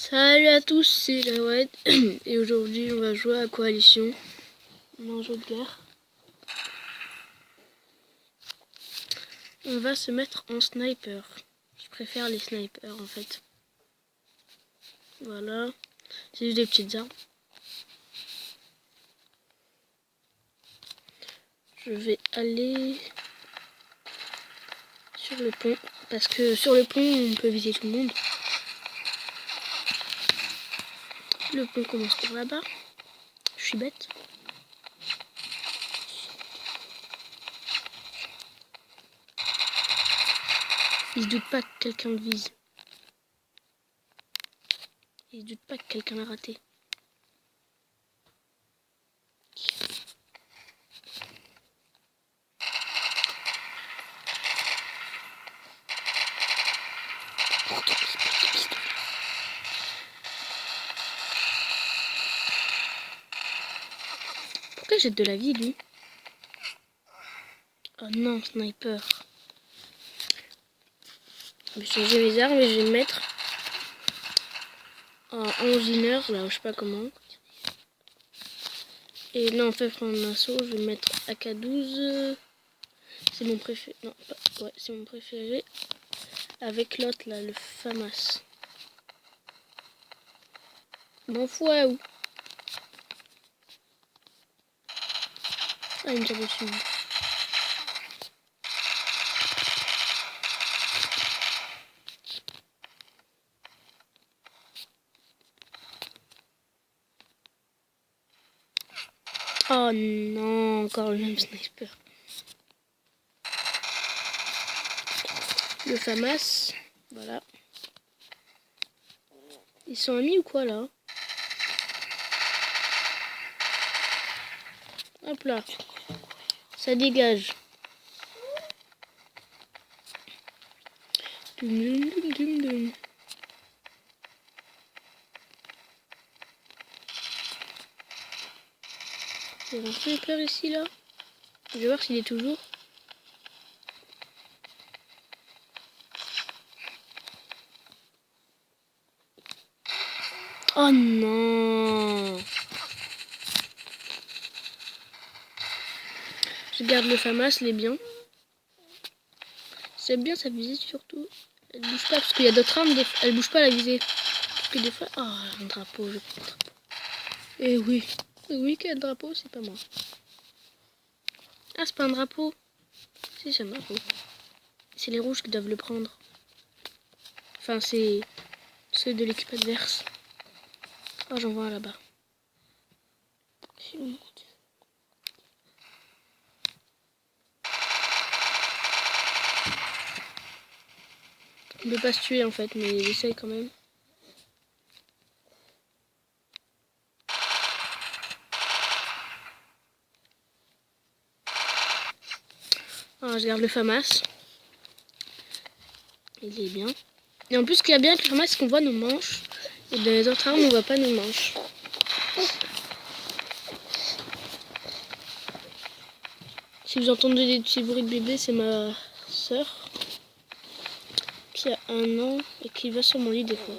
Salut à tous, c'est Jawed et aujourd'hui on va jouer à Coalition, un jeu de guerre. On va se mettre en sniper. Je préfère les snipers en fait. Voilà, c'est juste des petites armes. Je vais aller sur le pont parce que sur le pont on peut viser tout le monde. Le pont commence par là-bas. Je suis bête. Il se doute pas que quelqu'un le vise. Il se doute pas que quelqu'un l'a raté. Pourquoi j'ai de la vie lui? Oh non, sniper. Je vais changer mes armes et je vais me mettre en engineer, là je sais pas comment. Et là en fait prendre un assaut, je vais mettre AK-12. C'est mon préféré. Non, pas. Ouais, c'est mon préféré. Avec l'autre là, le FAMAS. M'en fous à où? Ah, il me tire dessus. Oh non, encore le même sniper. Le FAMAS. Voilà. Ils sont amis ou quoi là? Hop là. Ça dégage. Dum, dum, dum, dum, dum. Il y a un sniper ici là. Je vais voir s'il est toujours. Oh non! Je garde le FAMAS, il est bien. C'est bien sa visée surtout. Elle bouge pas parce qu'il y a d'autres armes, elle bouge pas la visée. Parce que des fois. Oh, un drapeau, je prends le drapeau. Eh oui. Oui, quel drapeau? C'est pas moi. Ah, c'est pas un drapeau. Si, c'est un drapeau. C'est les rouges qui doivent le prendre. Enfin, c'est ceux de l'équipe adverse. Oh, j'en vois un là-bas. Il ne peut pas se tuer en fait, mais il essaye quand même. Ah, je garde le FAMAS. Il est bien. Et en plus, ce qu'il y a bien avec le FAMAS, c'est qu'on voit nos manches. Et dans les autres armes, on voit pas nos manches. Si vous entendez des petits bruits de bébé, c'est ma soeur qui a 1 an et qui va sur mon lit des fois.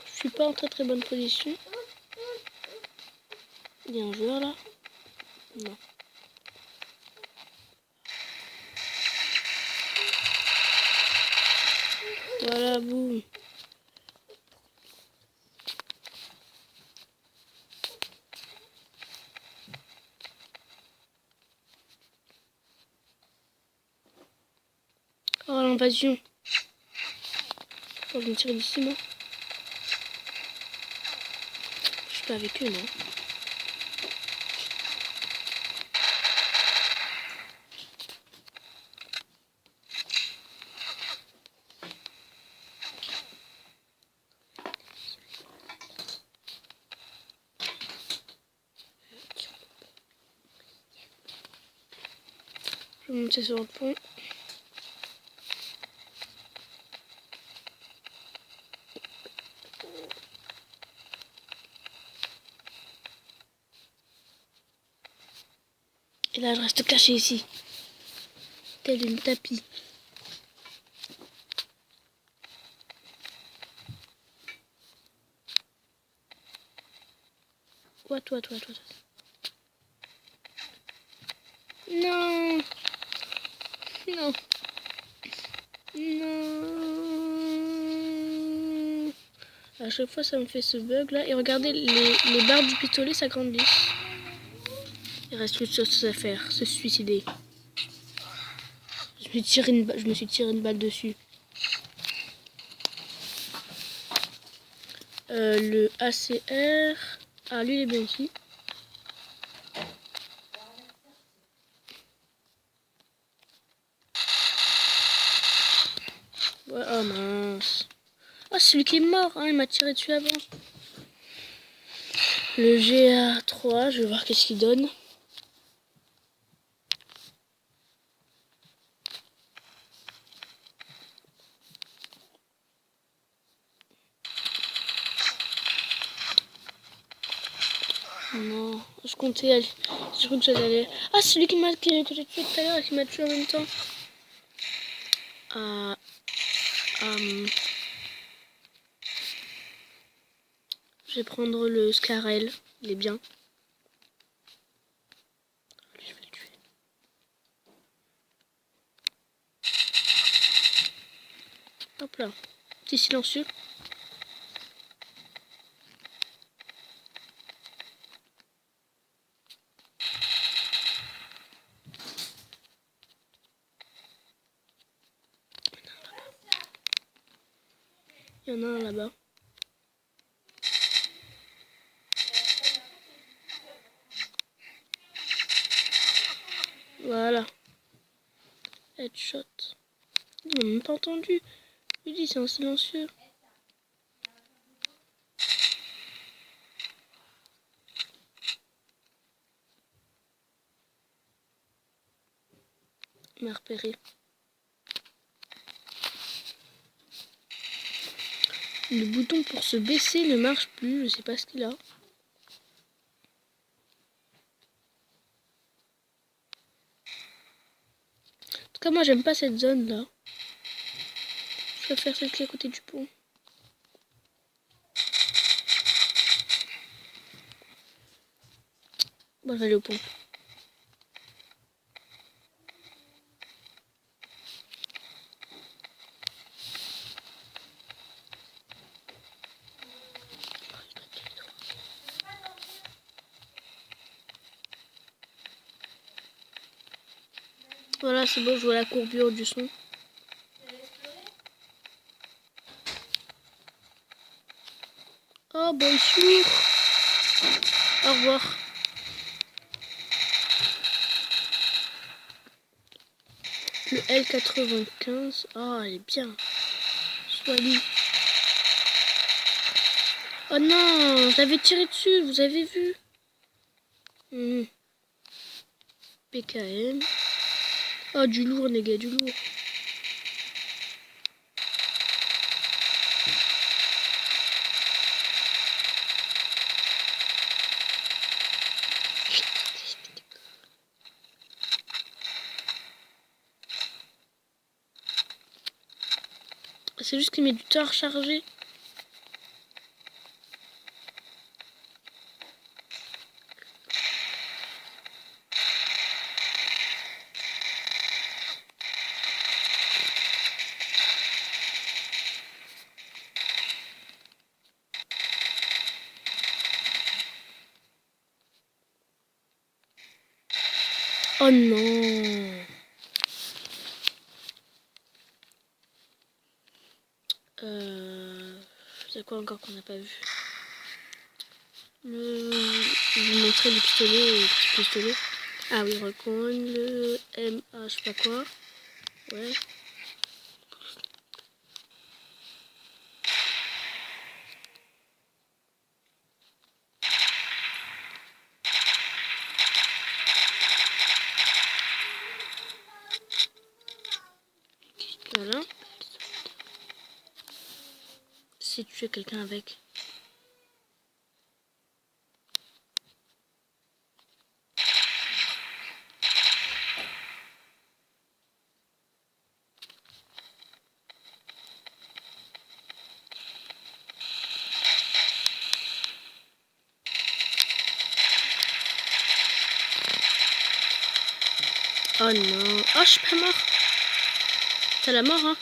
Je suis pas en très bonne position. Il y a un joueur là? Non. Voilà, boum. Oh, l'invasion. Oh, je me tire d'ici, moi. Je suis pas avec eux, non. Je vais monter sur le pont. là, je reste caché ici. Tel une tapis. Toi. Non. Non. Non. À chaque fois, ça me fait ce bug là. Et regardez, les barres du pistolet s'agrandissent. Il reste une chose à faire, se suicider. Je me suis tiré une balle dessus. Le ACR. Ah, lui, il est bien aussi. Ouais, oh mince. Oh, c'est celui qui est mort, hein, il m'a tiré dessus avant. Le GA3, je vais voir qu'est-ce qu'il donne. Non, je comptais aller. Je crois que j'allais aller. Ah, c'est celui que j'ai tué tout à l'heure et qui m'a tué en même temps. Je vais prendre le Scarel, il est bien. Lui, je vais le tuer. Hop là, c'est silencieux. Il y en a un là-bas. Voilà. Headshot. Il m'a même pas entendu. Il dit c'est un silencieux. Il m'a repéré. Le bouton pour se baisser ne marche plus. Je sais pas ce qu'il a. En tout cas, moi j'aime pas cette zone là. Je préfère celle qui est à côté du pont. Bon, je vais aller au pont. Voilà, c'est bon, je vois la courbure du son. Oh, bonjour. Au revoir. Le L95. Ah, elle est bien. Soit lui. Oh non, j'avais tiré dessus, vous avez vu. PKM. Oh, du lourd, les gars, du lourd. C'est juste qu'il met du temps à recharger. Oh non. C'est quoi encore qu'on n'a pas vu? Je vais vous montrer le pistolet, le petit pistolet. Ah oui, Recon, le MA, je sais pas quoi. Ouais. Voilà. Si tu tuer quelqu'un avec. Oh non. Oh, je suis pas mort. T'as la mort, hein.